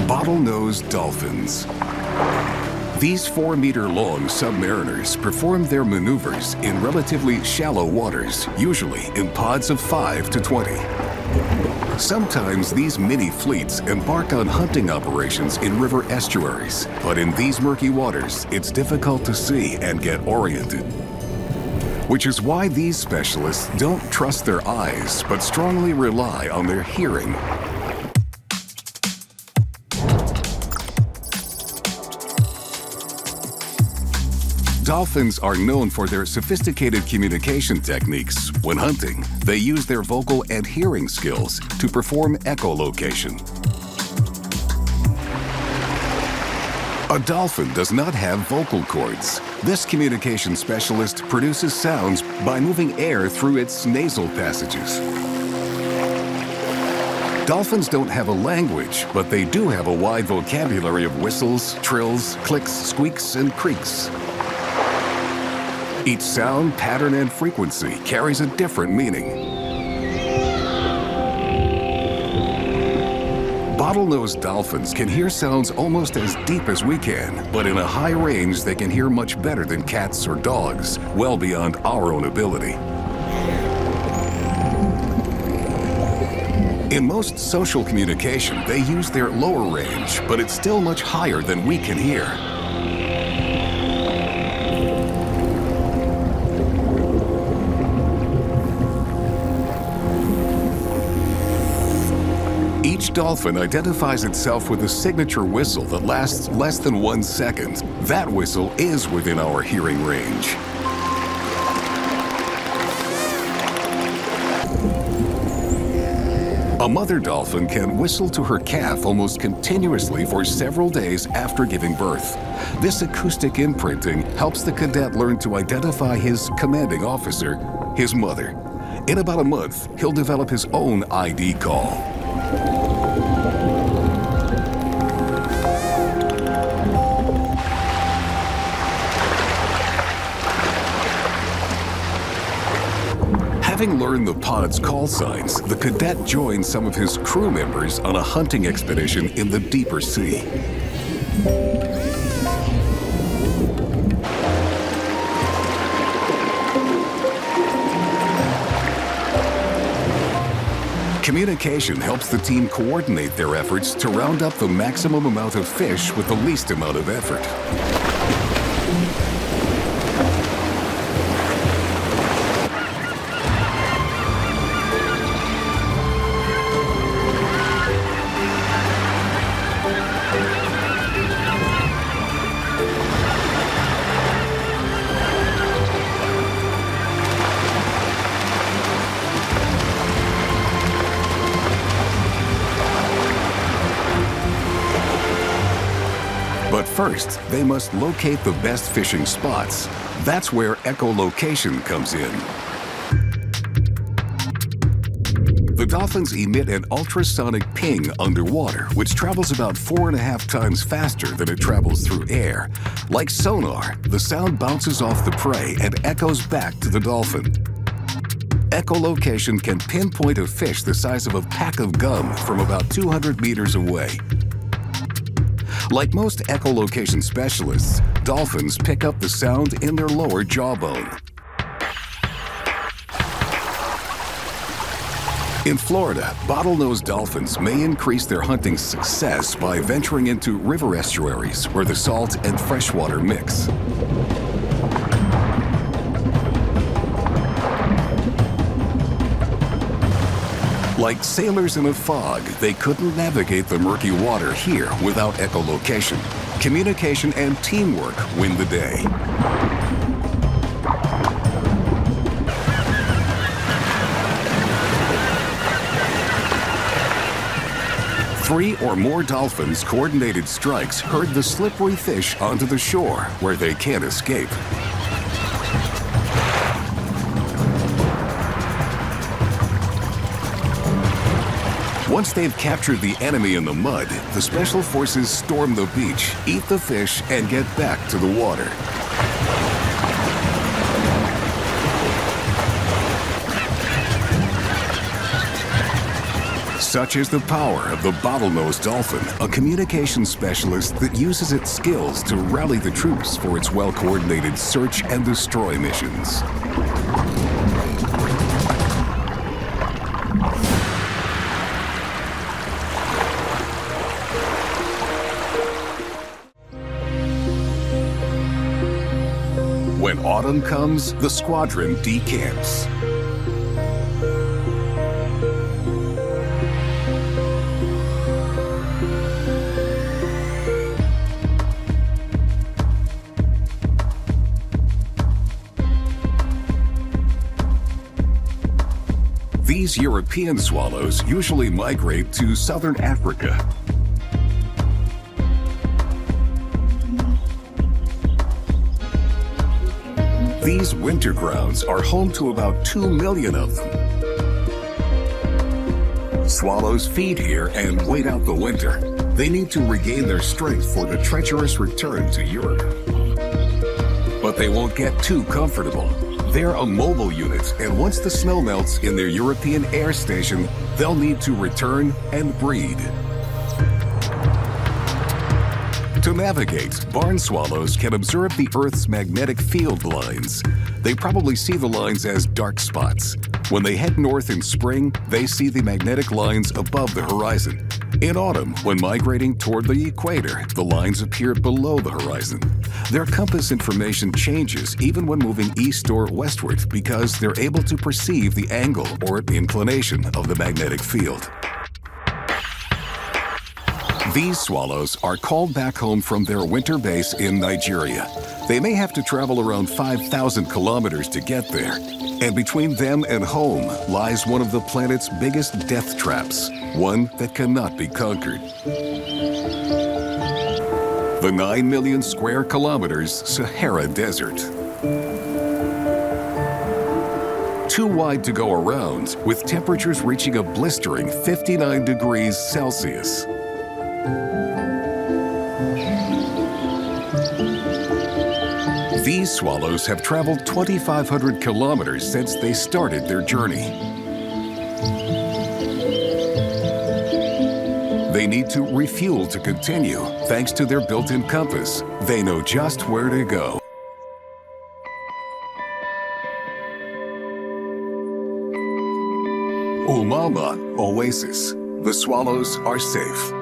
Bottlenose dolphins. These 4-meter-long submariners perform their maneuvers in relatively shallow waters, usually in pods of 5 to 20. Sometimes these mini fleets embark on hunting operations in river estuaries, but in these murky waters, it's difficult to see and get oriented. Which is why these specialists don't trust their eyes, but strongly rely on their hearing. Dolphins are known for their sophisticated communication techniques. When hunting, they use their vocal and hearing skills to perform echolocation. A dolphin does not have vocal cords. This communication specialist produces sounds by moving air through its nasal passages. Dolphins don't have a language, but they do have a wide vocabulary of whistles, trills, clicks, squeaks, and creaks. Each sound, pattern, and frequency carries a different meaning. Bottlenose dolphins can hear sounds almost as deep as we can, but in a high range they can hear much better than cats or dogs, well beyond our own ability. In most social communication, they use their lower range, but it's still much higher than we can hear. Each dolphin identifies itself with a signature whistle that lasts less than 1 second. That whistle is within our hearing range. A mother dolphin can whistle to her calf almost continuously for several days after giving birth. This acoustic imprinting helps the cadet learn to identify his commanding officer, his mother. In about a month, he'll develop his own ID call. Having learned the pod's call signs, the cadet joins some of his crew members on a hunting expedition in the deeper sea. Communication helps the team coordinate their efforts to round up the maximum amount of fish with the least amount of effort. But first, they must locate the best fishing spots. That's where echolocation comes in. The dolphins emit an ultrasonic ping underwater, which travels about 4.5 times faster than it travels through air. Like sonar, the sound bounces off the prey and echoes back to the dolphin. Echolocation can pinpoint a fish the size of a pack of gum from about 200 meters away. Like most echolocation specialists, dolphins pick up the sound in their lower jawbone. In Florida, bottlenose dolphins may increase their hunting success by venturing into river estuaries where the salt and freshwater mix. Like sailors in a fog, they couldn't navigate the murky water here without echolocation. Communication and teamwork win the day. Three or more dolphins' coordinated strikes herd the slippery fish onto the shore where they can't escape. Once they've captured the enemy in the mud, the special forces storm the beach, eat the fish, and get back to the water. Such is the power of the bottlenose dolphin, a communication specialist that uses its skills to rally the troops for its well-coordinated search and destroy missions. When autumn comes, the squadron decamps. These European swallows usually migrate to southern Africa. These winter grounds are home to about 2 million of them. Swallows feed here and wait out the winter. They need to regain their strength for the treacherous return to Europe. But they won't get too comfortable. They're a mobile unit, and once the snow melts in their European air station, they'll need to return and breed. To navigate, barn swallows can observe the Earth's magnetic field lines. They probably see the lines as dark spots. When they head north in spring, they see the magnetic lines above the horizon. In autumn, when migrating toward the equator, the lines appear below the horizon. Their compass information changes even when moving east or westward because they're able to perceive the angle or inclination of the magnetic field. These swallows are called back home from their winter base in Nigeria. They may have to travel around 5,000 kilometers to get there. And between them and home lies one of the planet's biggest death traps, one that cannot be conquered. The 9 million square kilometers Sahara Desert. Too wide to go around, with temperatures reaching a blistering 59 degrees Celsius. These swallows have traveled 2,500 kilometers since they started their journey. They need to refuel to continue. Thanks to their built-in compass, they know just where to go. Umama Oasis. The swallows are safe.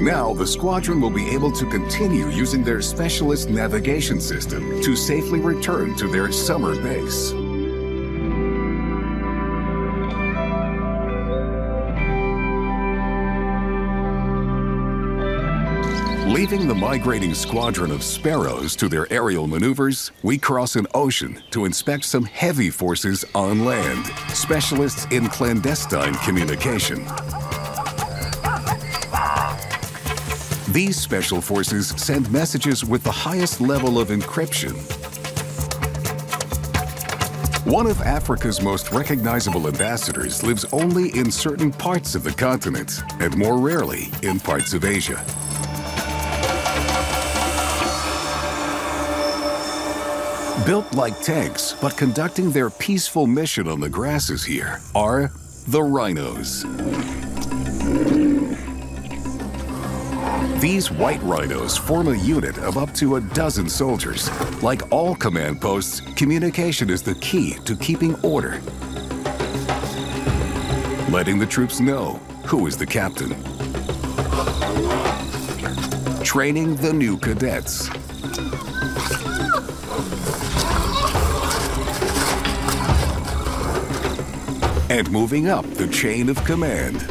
Now, the squadron will be able to continue using their specialist navigation system to safely return to their summer base. Leaving the migrating squadron of sparrows to their aerial maneuvers, we cross an ocean to inspect some heavy forces on land, specialists in clandestine communication. These special forces send messages with the highest level of encryption. One of Africa's most recognizable ambassadors lives only in certain parts of the continent, and more rarely in parts of Asia. Built like tanks, but conducting their peaceful mission on the grasses here, are the rhinos. These white rhinos form a unit of up to a dozen soldiers. Like all command posts, communication is the key to keeping order. Letting the troops know who is the captain. Training the new cadets. And moving up the chain of command.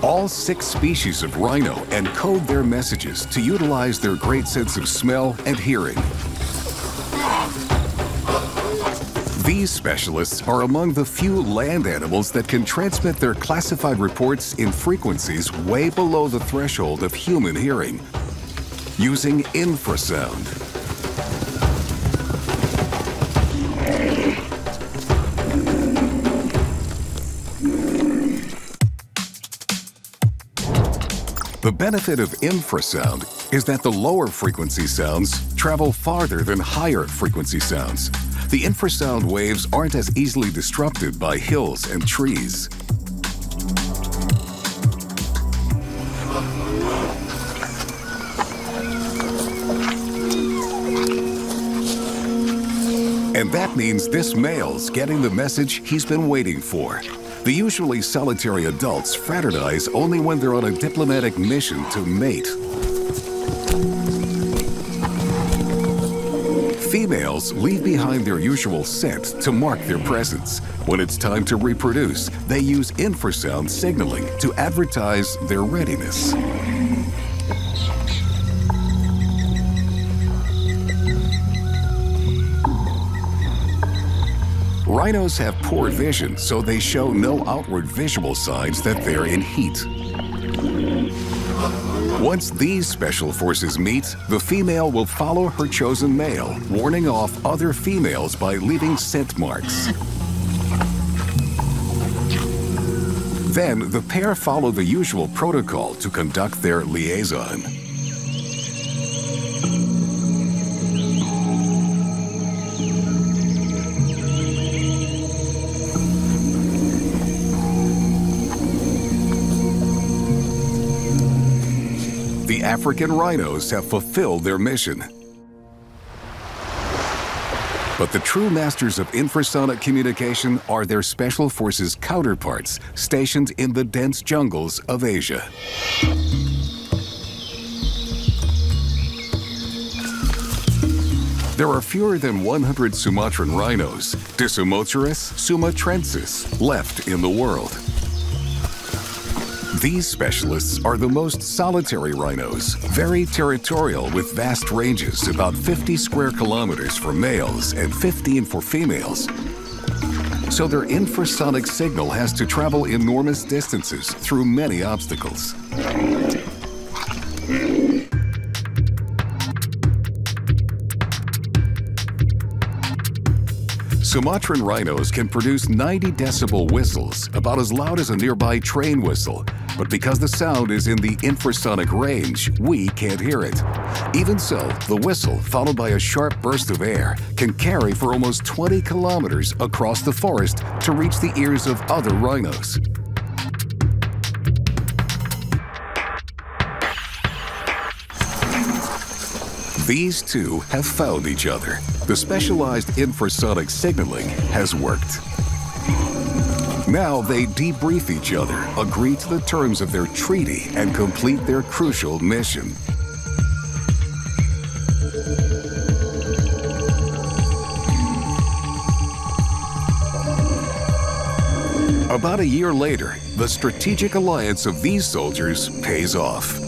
All 6 species of rhino encode their messages to utilize their great sense of smell and hearing. These specialists are among the few land animals that can transmit their classified reports in frequencies way below the threshold of human hearing, using infrasound. The benefit of infrasound is that the lower frequency sounds travel farther than higher frequency sounds. The infrasound waves aren't as easily disrupted by hills and trees. And that means this male's getting the message he's been waiting for. The usually solitary adults fraternize only when they're on a diplomatic mission to mate. Females leave behind their usual scent to mark their presence. When it's time to reproduce, they use infrasound signaling to advertise their readiness. Rhinos have poor vision, so they show no outward visual signs that they're in heat. Once these special forces meet, the female will follow her chosen male, warning off other females by leaving scent marks. Then, the pair follow the usual protocol to conduct their liaison. The African rhinos have fulfilled their mission. But the true masters of infrasonic communication are their special forces counterparts stationed in the dense jungles of Asia. There are fewer than 100 Sumatran rhinos, Disomotris sumatrensis, left in the world. These specialists are the most solitary rhinos, very territorial with vast ranges, about 50 square kilometers for males and 15 for females. So their infrasonic signal has to travel enormous distances through many obstacles. Sumatran rhinos can produce 90 decibel whistles, about as loud as a nearby train whistle. But because the sound is in the infrasonic range, we can't hear it. Even so, the whistle, followed by a sharp burst of air, can carry for almost 20 kilometers across the forest to reach the ears of other rhinos. These two have found each other. The specialized infrasonic signaling has worked. Now they debrief each other, agree to the terms of their treaty, and complete their crucial mission. About a year later, the strategic alliance of these soldiers pays off.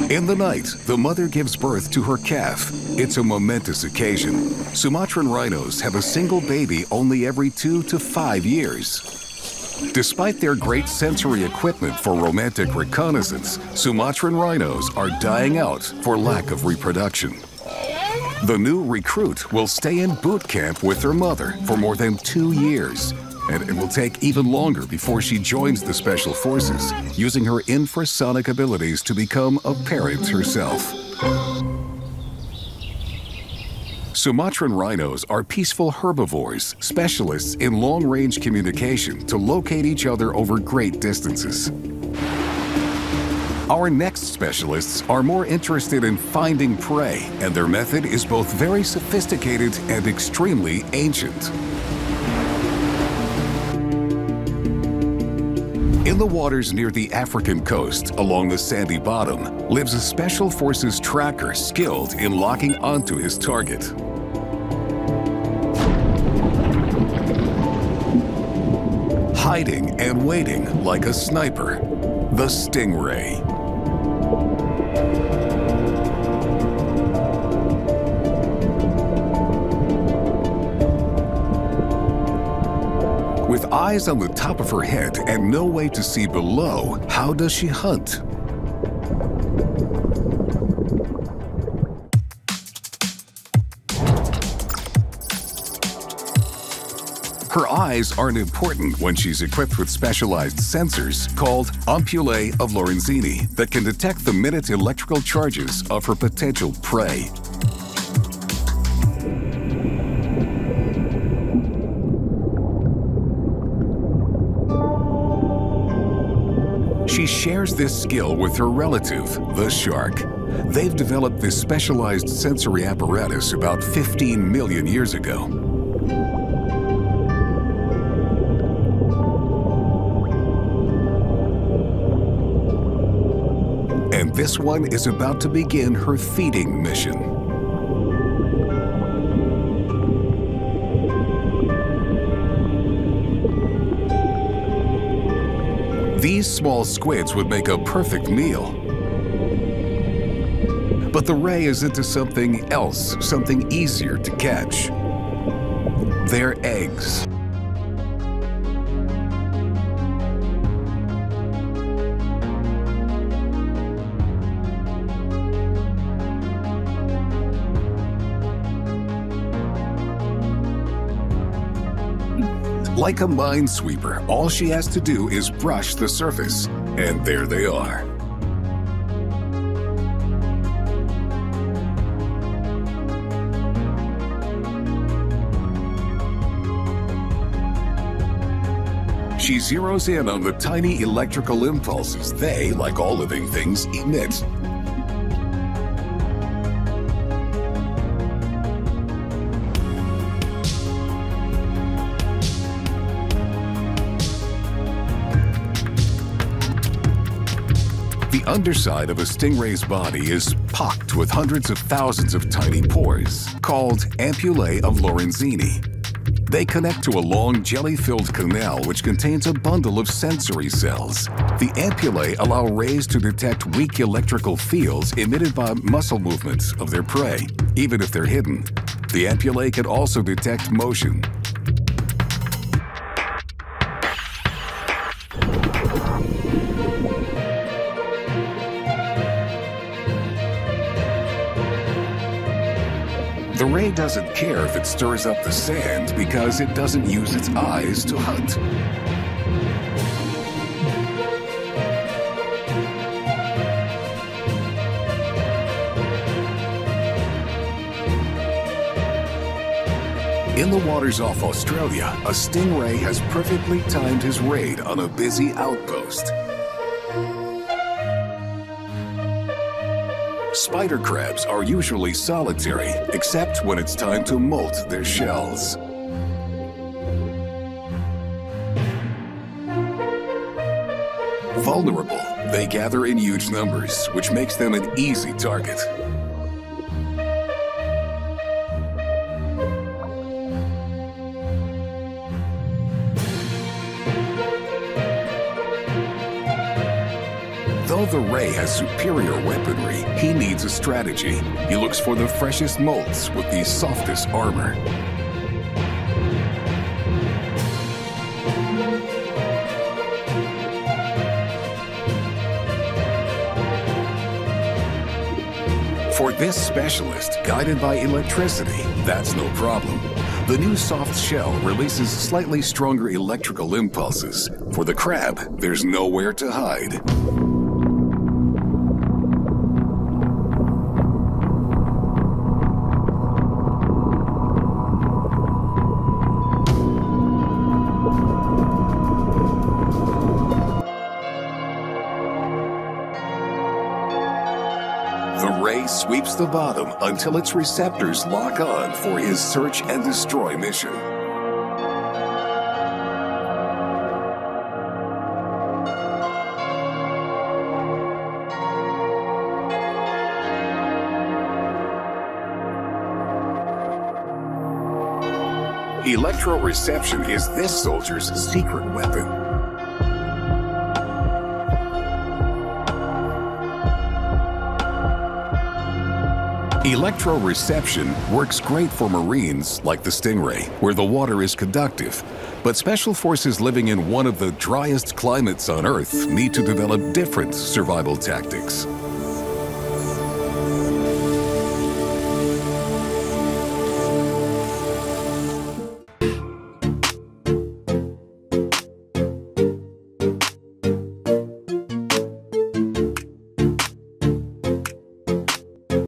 In the night, the mother gives birth to her calf. It's a momentous occasion. Sumatran rhinos have a single baby only every 2 to 5 years. Despite their great sensory equipment for romantic reconnaissance, Sumatran rhinos are dying out for lack of reproduction. The new recruit will stay in boot camp with her mother for more than 2 years. And it will take even longer before she joins the Special Forces, using her infrasonic abilities to become a parent herself. Sumatran rhinos are peaceful herbivores, specialists in long-range communication to locate each other over great distances. Our next specialists are more interested in finding prey, and their method is both very sophisticated and extremely ancient. In the waters near the African coast, along the sandy bottom, lives a Special Forces tracker skilled in locking onto his target. Hiding and waiting like a sniper, the stingray. With eyes on the top of her head and no way to see below, how does she hunt? Her eyes aren't important when she's equipped with specialized sensors called ampullae of Lorenzini that can detect the minute electrical charges of her potential prey. She shares this skill with her relative, the shark. They've developed this specialized sensory apparatus about 15 million years ago. And this one is about to begin her feeding mission. These small squids would make a perfect meal. But the ray is into something else, something easier to catch. Their eggs. Like a minesweeper, all she has to do is brush the surface, and there they are. She zeroes in on the tiny electrical impulses they, like all living things, emit. The underside of a stingray's body is pocked with hundreds of thousands of tiny pores, called ampullae of Lorenzini. They connect to a long jelly-filled canal which contains a bundle of sensory cells. The ampullae allow rays to detect weak electrical fields emitted by muscle movements of their prey, even if they're hidden. The ampullae can also detect motion. The ray doesn't care if it stirs up the sand because it doesn't use its eyes to hunt. In the waters off Australia, a stingray has perfectly timed his raid on a busy outpost. Spider crabs are usually solitary, except when it's time to molt their shells. Vulnerable, they gather in huge numbers, which makes them an easy target. Though the ray has superior weaponry, he needs a strategy. He looks for the freshest molts with the softest armor. For this specialist, guided by electricity, that's no problem. The new soft shell releases slightly stronger electrical impulses. For the crab, there's nowhere to hide. Sweeps the bottom until its receptors lock on for his search and destroy mission. Electroreception is this soldier's secret weapon. Electroreception works great for marines like the stingray, where the water is conductive. But special forces living in one of the driest climates on Earth need to develop different survival tactics.